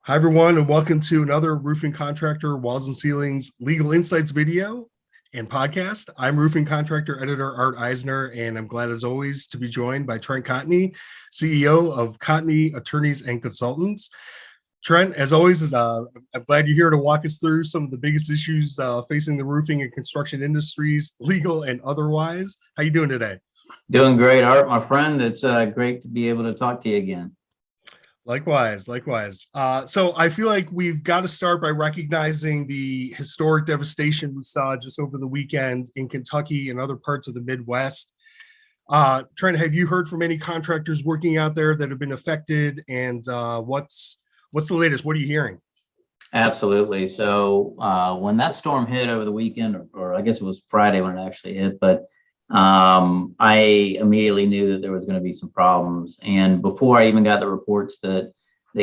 Hi, everyone, and welcome to another Roofing Contractor Walls and Ceilings Legal Insights video and podcast. I'm Roofing Contractor Editor Art Eisner, and I'm glad as always to be joined by Trent Cotney, CEO of Cotney Attorneys and Consultants. Trent, as always, I'm glad you're here to walk us through some of the biggest issues facing the roofing and construction industries, legal and otherwise. How you doing today? Doing great, Art, my friend. It's great to be able to talk to you again. Likewise. So I feel like we've got to start by recognizing the historic devastation we saw just over the weekend in Kentucky and other parts of the Midwest. Trent, have you heard from any contractors working out there that have been affected? And what's the latest? What are you hearing? Absolutely. So when that storm hit over the weekend, or I guess it was Friday when it actually hit, but I immediately knew that there was going to be some problems. And before I even got the reports that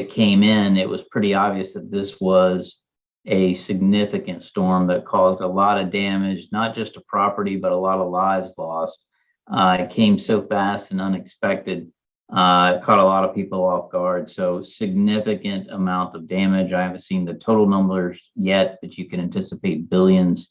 came in, it was pretty obvious that this was a significant storm that caused a lot of damage, not just to property, but a lot of lives lost. It came so fast and unexpected. It caught a lot of people off guard. So significant amount of damage. I haven't seen the total numbers yet, but you can anticipate billions.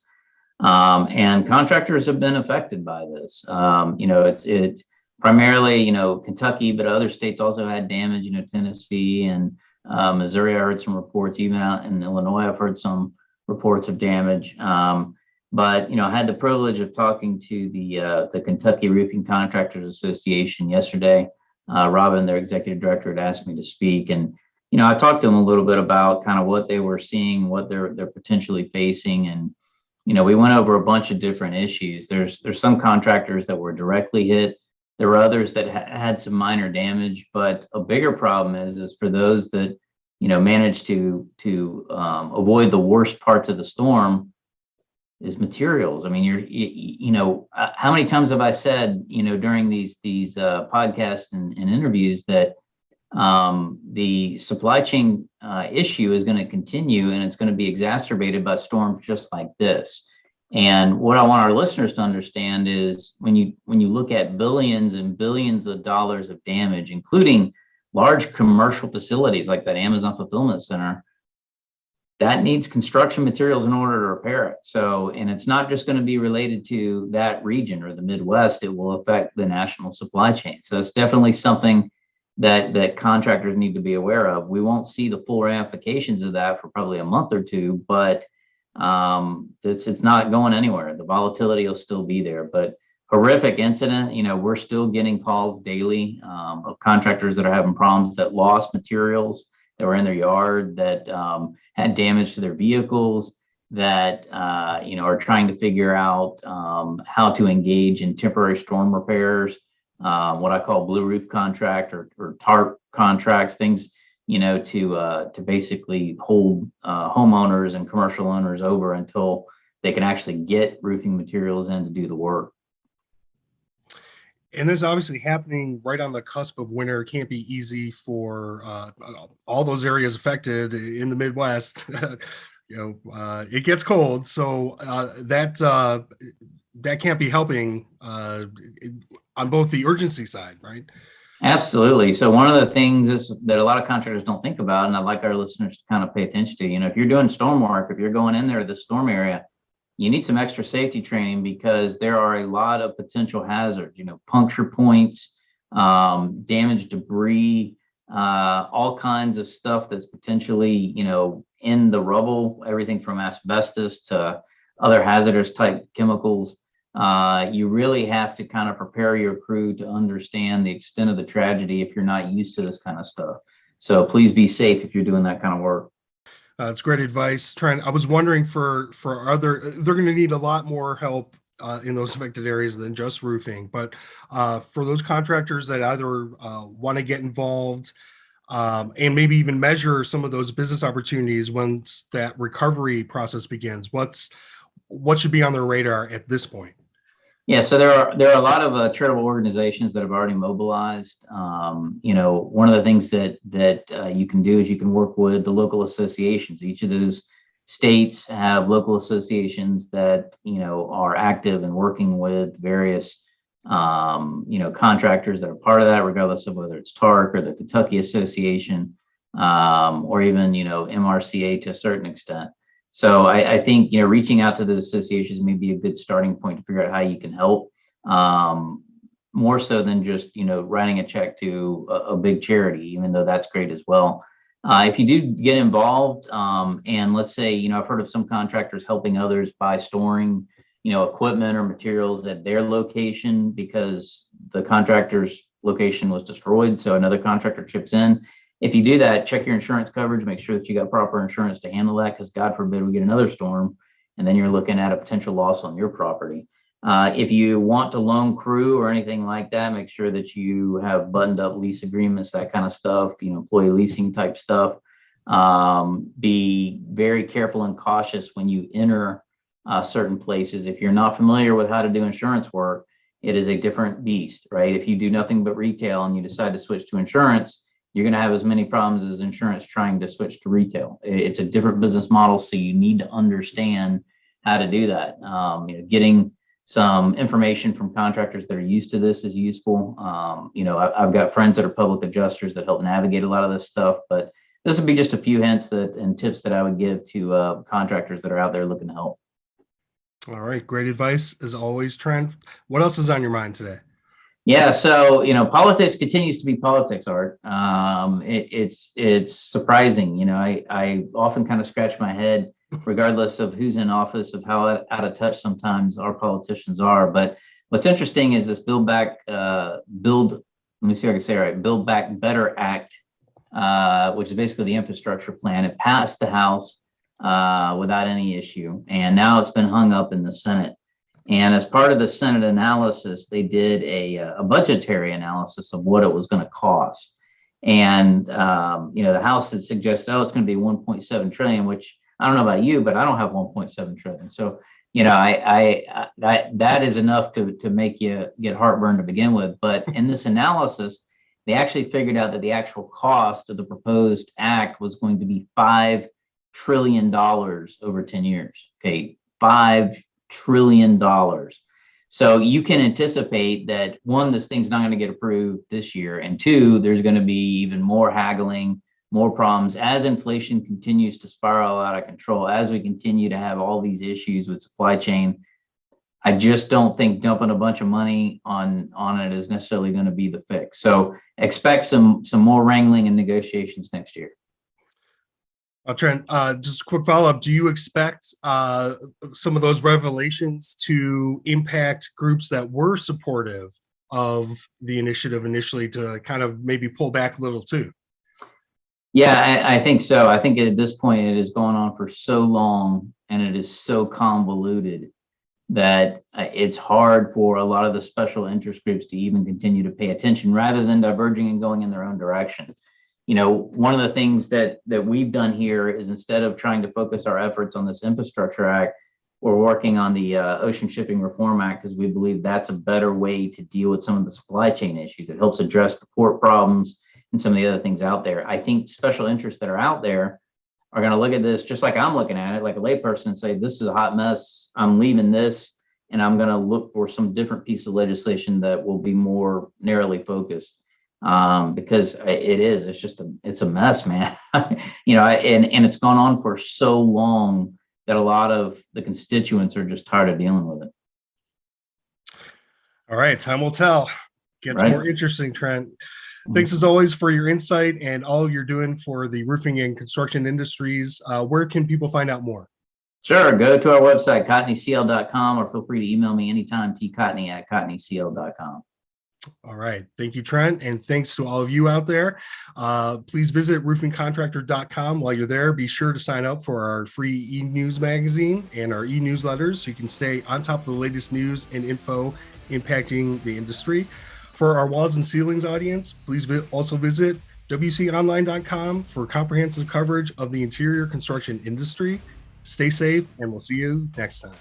And contractors have been affected by this. It's primarily, Kentucky, but other states also had damage, Tennessee and Missouri. I heard some reports, even out in Illinois, I've heard some reports of damage. But I had the privilege of talking to the Kentucky Roofing Contractors Association yesterday. Robin, their executive director, had asked me to speak. And, I talked to them a little bit about kind of what they were seeing, what they're potentially facing. And we went over a bunch of different issues. There's some contractors that were directly hit. There were others that had some minor damage, but a bigger problem is for those that managed to avoid the worst parts of the storm is materials. I mean, how many times have I said during these podcasts and interviews that the supply chain issue is going to continue, and it's going to be exacerbated by storms just like this. And what I want our listeners to understand is when you look at billions and billions of dollars of damage, including large commercial facilities like that Amazon fulfillment center, that needs construction materials in order to repair it. So, and it's not just going to be related to that region or the Midwest, it will affect the national supply chain. So that's definitely something that contractors need to be aware of. We won't see the full ramifications of that for probably a month or two, but it's not going anywhere. The volatility will still be there. But horrific incident, we're still getting calls daily of contractors that are having problems, that lost materials that were in their yard, that had damage to their vehicles, that are trying to figure out how to engage in temporary storm repairs. What I call blue roof contract or tarp contracts, things, to basically hold homeowners and commercial owners over until they can actually get roofing materials in to do the work. And this is obviously happening right on the cusp of winter. It can't be easy for all those areas affected in the Midwest. It gets cold, so that can't be helping on both the urgency side, right? Absolutely. So one of the things is that a lot of contractors don't think about, and I'd like our listeners to kind of pay attention to, if you're doing storm work, if you're going in there to the storm area, you need some extra safety training because there are a lot of potential hazards, puncture points, damaged debris, all kinds of stuff that's potentially, in the rubble, everything from asbestos to other hazardous type chemicals. You really have to kind of prepare your crew to understand the extent of the tragedy if you're not used to this kind of stuff. So please be safe if you're doing that kind of work. It's great advice, Trent. I was wondering they're going to need a lot more help in those affected areas than just roofing. But for those contractors that either want to get involved and maybe even measure some of those business opportunities once that recovery process begins, what should be on their radar at this point? Yeah, so there are a lot of charitable organizations that have already mobilized. One of the things that you can do is you can work with the local associations. Each of those states have local associations that are active and working with various contractors that are part of that, regardless of whether it's TARC or the Kentucky Association. or even, MRCA to a certain extent. So I think, reaching out to the associations may be a good starting point to figure out how you can help, more so than just, writing a check to a big charity, even though that's great as well. If you do get involved, and let's say, I've heard of some contractors helping others by storing, equipment or materials at their location because the contractor's location was destroyed. So another contractor chips in. If you do that, check your insurance coverage, make sure that you got proper insurance to handle that, because God forbid we get another storm and then you're looking at a potential loss on your property. If you want to loan crew or anything like that, make sure that you have buttoned up lease agreements, that kind of stuff, employee leasing type stuff. Be very careful and cautious when you enter certain places. If you're not familiar with how to do insurance work, it is a different beast, right? If you do nothing but retail and you decide to switch to insurance, you're going to have as many problems as insurance trying to switch to retail. It's a different business model, so you need to understand how to do that. Getting some information from contractors that are used to this is useful. I've got friends that are public adjusters that help navigate a lot of this stuff, but this would be just a few hints and tips that I would give to contractors that are out there looking to help. All right. Great advice as always, Trent. What else is on your mind today? Yeah, so politics continues to be politics, Art. It's surprising. I often kind of scratch my head, regardless of who's in office, of how out of touch sometimes our politicians are. But what's interesting is this Build Back Better Act, which is basically the infrastructure plan. It passed the House without any issue, and now it's been hung up in the Senate. And as part of the Senate analysis, they did a budgetary analysis of what it was going to cost. And, the House had suggested, it's going to be 1.7 trillion, which I don't know about you, but I don't have 1.7 trillion. So, that is enough to make you get heartburn to begin with. But in this analysis, they actually figured out that the actual cost of the proposed act was going to be $5 trillion over 10 years. Okay, $5 trillion. So you can anticipate that, one, this thing's not going to get approved this year, and two, there's going to be even more haggling, more problems as inflation continues to spiral out of control, as we continue to have all these issues with supply chain. I just don't think dumping a bunch of money on it is necessarily going to be the fix. So expect some more wrangling and negotiations next year. Trent, just a quick follow-up. Do you expect some of those revelations to impact groups that were supportive of the initiative initially to kind of maybe pull back a little too? Yeah, I think so. I think at this point it has gone on for so long and it is so convoluted that it's hard for a lot of the special interest groups to even continue to pay attention, rather than diverging and going in their own direction. One of the things that we've done here is, instead of trying to focus our efforts on this Infrastructure Act, we're working on the Ocean Shipping Reform Act, because we believe that's a better way to deal with some of the supply chain issues. It helps address the port problems and some of the other things out there. I think special interests that are out there are going to look at this just like I'm looking at it, like a layperson, and say, this is a hot mess. I'm leaving this, and I'm going to look for some different piece of legislation that will be more narrowly focused. Because it's a mess, man. And it's gone on for so long that a lot of the constituents are just tired of dealing with it. All right, time will tell. Gets Right. more interesting, Trent. Thanks as always for your insight and all you're doing for the roofing and construction industries. Where can people find out more? Sure. Go to our website, cottonycl.com, or feel free to email me anytime, tcottony@cottonycl.com. All right. Thank you, Trent. And thanks to all of you out there. Please visit roofingcontractor.com. While you're there, be sure to sign up for our free e-news magazine and our e-newsletters so you can stay on top of the latest news and info impacting the industry. For our walls and ceilings audience, please also visit wconline.com for comprehensive coverage of the interior construction industry. Stay safe, and we'll see you next time.